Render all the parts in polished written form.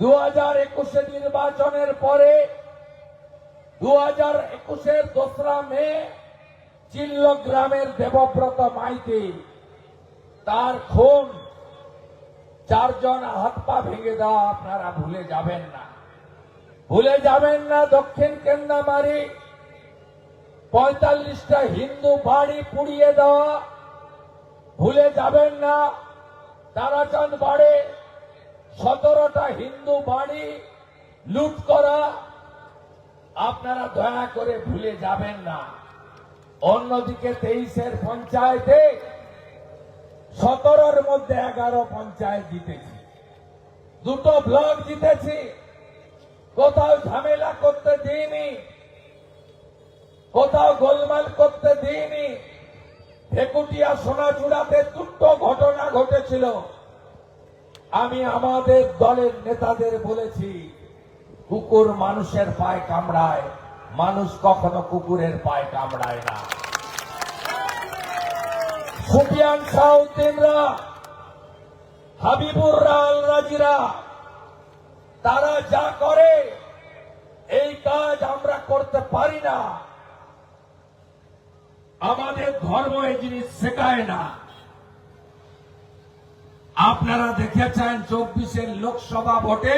2021 নির্বাচনের পরে 2021-এর 2রা মে চিল্ল গ্রামের দেবব্রত মাইতি তার খুন 4 জন হাত পা ভেঙে দেওয়া আপনারা ভুলে যাবেন না। দক্ষিণ কেন্দ্রামারি 45টা হিন্দু বাড়ি পুড়িয়ে দেওয়া ভুলে যাবেন না। তারাচাঁদ বাড়ে 17টা হিন্দু বাড়ি লুট করা আপনারা দয়া করে ভুলে যাবেন না। অন্যদিকে 23-এর পঞ্চায়েতে 17-র মধ্যে 11 পঞ্চায়েত জিতেছি, 2টো ব্লক জিতেছি, কোথাও ঝামেলা করতে দিইনি, কোথাও গোলমাল করতে দিইনি। ভেকুটিয়া সোনাচূড়াতে 2টো ঘটনা ঘটেছিল। আমি আমাদের দলের নেতাদের বলেছি, কুকুর মানুষের পায়ে কামড়ায়, মানুষ কখনো কুকুরের পায়ে কামড়ায় না। সুফিয়ান শাহউদ্দিনরা, হাবিবুররা, আল রাজিরা তারা যা করে এই কাজ আমরা করতে পারি না। আমাদের ধর্ম এই জিনিস শেখায় না। আপনারা দেখেছেন 24-এর লোকসভা ভোটে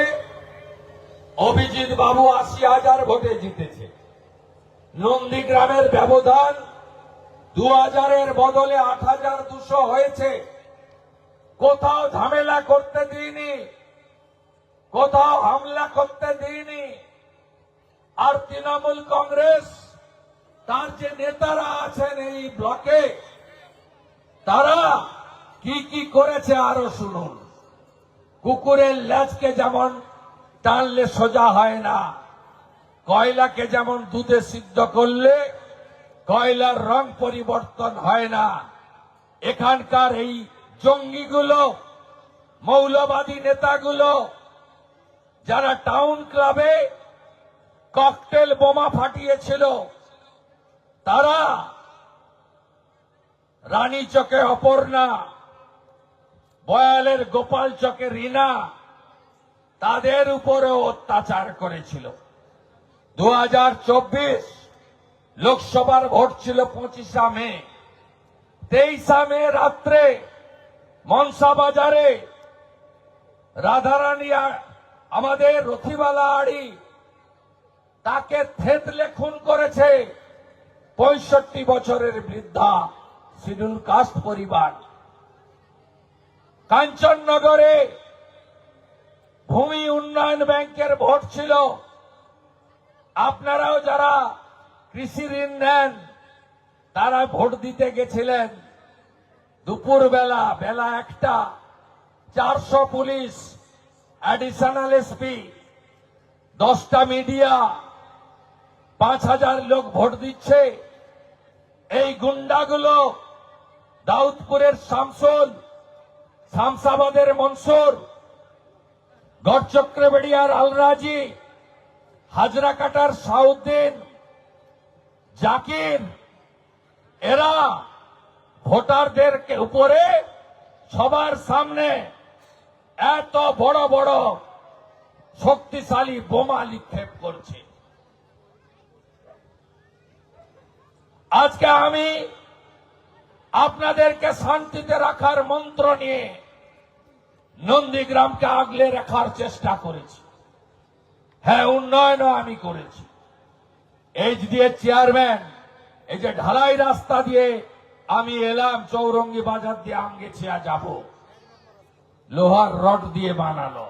অভিজিৎ বাবু 80,000 ভোটে জিতেছে। নন্দীগ্রামের ব্যবধান 2000-এর বদলে 8,200 হয়েছে। কোথাও ঝামেলা করতে দিইনি, কোথাও হামলা করতে দিইনি। আর তৃণমূল কংগ্রেস তার যে নেতারা আছেন এই ব্লকে তারা কি কি করেছে আরো শুনুন। কুকুরের লেজকে যেমন টানলে সোজা হয় না, কয়লাকে যেমন দুধে সিদ্ধ করলে কয়লার রং পরিবর্তন হয় না, এখানকার এই জঙ্গিগুলো, মৌলবাদী নেতাগুলো যারা টাউন ক্লাবে ককটেল বোমা ফাটিয়েছিল, তারা রানী চকে অপর্ণা, বয়ালের গোপাল চকে রিনা, তাদের উপরেও অত্যাচার করেছিল। 2024 লোকসভার ভোট ছিল 25 মে। 23 মে রাত্রে মনসা বাজারে রাধারানী আমাদের রথিবালা আড়ি তাকে থেতলে খুন করেছে 65 বছরের বৃদ্ধা শিডিউল কাস্ট পরিবার। কাঞ্চননগরে ভূমি উন্নয়ন ব্যাংকের ভোট ছিল। আপনারাও যারা কৃষি ঋণ নেন তারা ভোট দিতে গেছিলেন। দুপুর বেলা 1টা 400 পুলিশ, অ্যাডিশনাল এসপি, 10টা মিডিয়া, 5,000 লোক ভোট দিচ্ছে। এই গুন্ডাগুলো দাউদপুরের শামসুল, শামসাবাদের মনসুর, গড়চক্রবেড়িয়ার আলরাজি, হাজরাকাটার শাহউদ্দিন, জাকির, এরা ভোটারদের উপরে সবার সামনে এত বড় বড় শক্তিশালী বোমা নিক্ষেপ করছে। আজকে আমি আপনাদেরকে শান্তিতে রাখার মন্ত্র নিয়ে নন্দীগ্রামকে আগলে রাখার চেষ্টা করেছি। হ্যাঁ, উন্নয়নও আমি করেছি। এইচডিএ চেয়ারম্যান, এই যে ঢালাই রাস্তা দিয়ে আমি এলাম, চৌরঙ্গি বাজার দিয়ে আমগেছিয়া যাব, লোহার রড দিয়ে বানানো।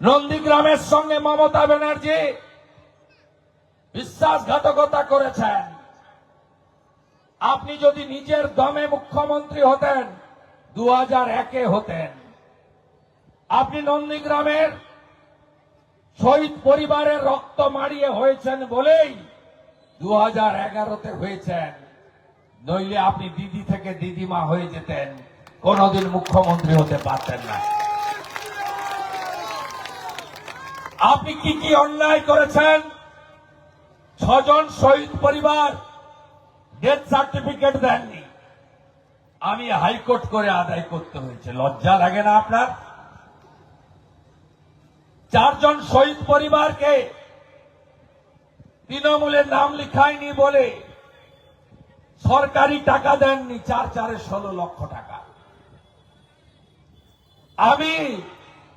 নন্দীগ্রামের সঙ্গে মমতা ব্যানার্জি বিশ্বাসঘাতকতা করেছেন। আপনি যদি নিজের দমে মুখ্যমন্ত্রী হতেন 2001-এ হতেন। আপনি নন্দীগ্রামের শহীদ পরিবারের রক্ত মারিয়ে হয়েছেন বলেই 2011-তে হয়েছেন, নইলে আপনি দিদি থেকে দিদিমা হয়ে যেতেন, কোনদিন মুখ্যমন্ত্রী হতে পারতেন না। আপনি কি কি অন্যায় করেছেন? 6 জন শহীদ পরিবার ডেথ সার্টিফিকেট দেননি। আমি হাইকোর্ট করে আদায় করতে হয়েছে। লজ্জা লাগে না আপনার? 4 জন শহীদ পরিবারকে তৃণমূলের নাম লিখায়নি বলে সরকারি টাকা দেননি, 4 লক্ষ টাকা। আমি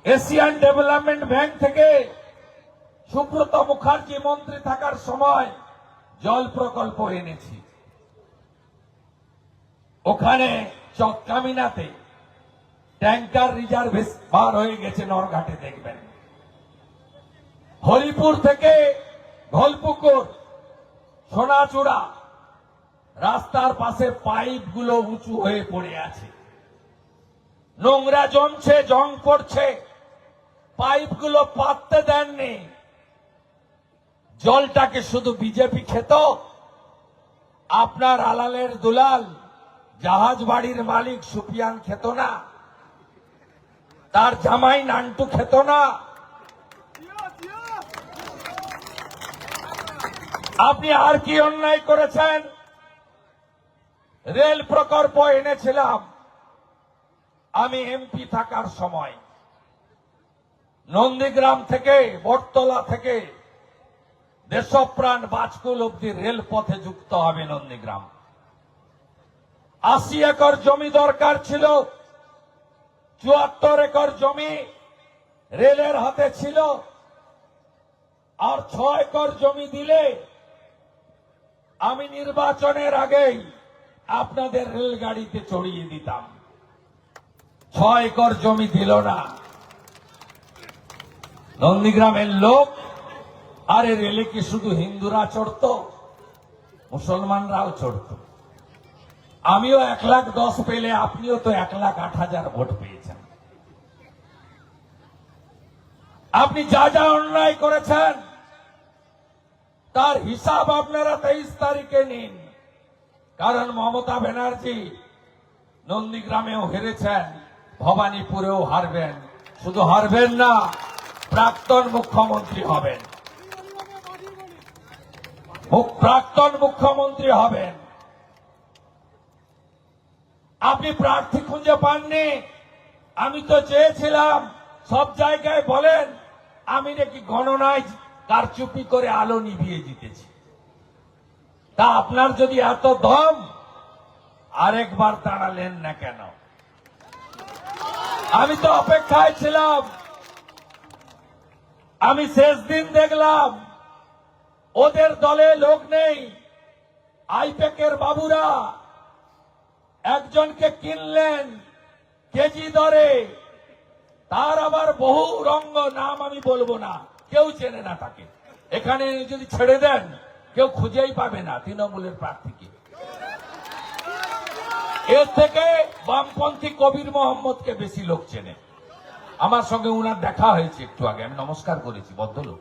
এশিয়ান ডেভেলপমেন্ট ব্যাংক থেকে সুব্রত মুখার্জি মন্ত্রী থাকার সময় জল প্রকল্প এনেছি। ওখানে চক্কামিনাতে ট্যাঙ্কার রিজার্ভার হয়ে গেছে, নরঘাটে দেখবেন। হরিপুর থেকে ঘোলপুকুর, সোনাচূড়া রাস্তার পাশে পাইপগুলো উঁচু হয়ে পড়ে আছে, নোংরা জমছে, জং পড়ছে, পাইপগুলো পাততে দেননি। জলটাকে শুধু বিজেপি খেত, আপনার আলালের দুলাল জাহাজ বাড়ির মালিক সুফিয়ান খেত না, তার জামাই নান্টু খেত না। আপনি আর কি অন্যায় করেছেন? রেল প্রকল্প এনেছিলাম আমি এমপি থাকার সময়। নন্দীগ্রাম থেকে, বটতলা থেকে দেশপ্রাণ বাজকুল অব্দি রেলপথে যুক্ত হবে নন্দীগ্রাম। 80 একর জমি দরকার ছিল, 74 একর জমি রেলের হাতে ছিল, আর 6 একর জমি দিলে আমি নির্বাচনের আগেই আপনাদের রেলগাড়িতে চড়িয়ে দিতাম। 6 একর জমি দিল না নন্দীগ্রামের লোক। আরে রেলে কি শুধু হিন্দুরা চড়ত? মুসলমানরাও চড়ত। আমিও 1,10,000 পেলে আপনিও তো 1,08,000 ভোট পেয়েছেন। আপনি যা যা অন্যায় করেছেন তার হিসাব আপনারা 23 তারিখে নিন। কারণ মমতা ব্যানার্জি নন্দীগ্রামেও হেরেছেন, ভবানীপুরেও হারবেন। শুধু হারবেন না, প্রাক্তন মুখ্যমন্ত্রী হবেন। প্রাক্তন মুখ্যমন্ত্রী হবেন। আপনি প্রার্থী খুঁজে পাননি। আমি তো চেয়েছিলাম সব জায়গায় বলেন আমি নাকি গণনায় কারচুপি করে আলো নিভিয়ে জিতেছি। তা আপনার যদি এত দম, আরেকবার দাঁড়ালেন না কেন? আমি তো অপেক্ষায় ছিলাম। আমি শেষ দিন দেখলাম ওদের দলে লোক নেই। আইপ্যাকের বাবুরা একজনকে কিনলেন কেজি দরে, তার আবার বহু রঙ্গ, নাম আমি বলবো না, কেউ চেনে না তাকে। এখানে যদি ছেড়ে দেন কেউ খুঁজেই পাবে না তৃণমূলের প্রার্থীকে। এর থেকে বামপন্থী কবির মোহাম্মদকে বেশি লোক চেনে। আমার সঙ্গে উনার দেখা হয়েছে একটু আগে, আমি নমস্কার করেছি, ভদ্রলোক।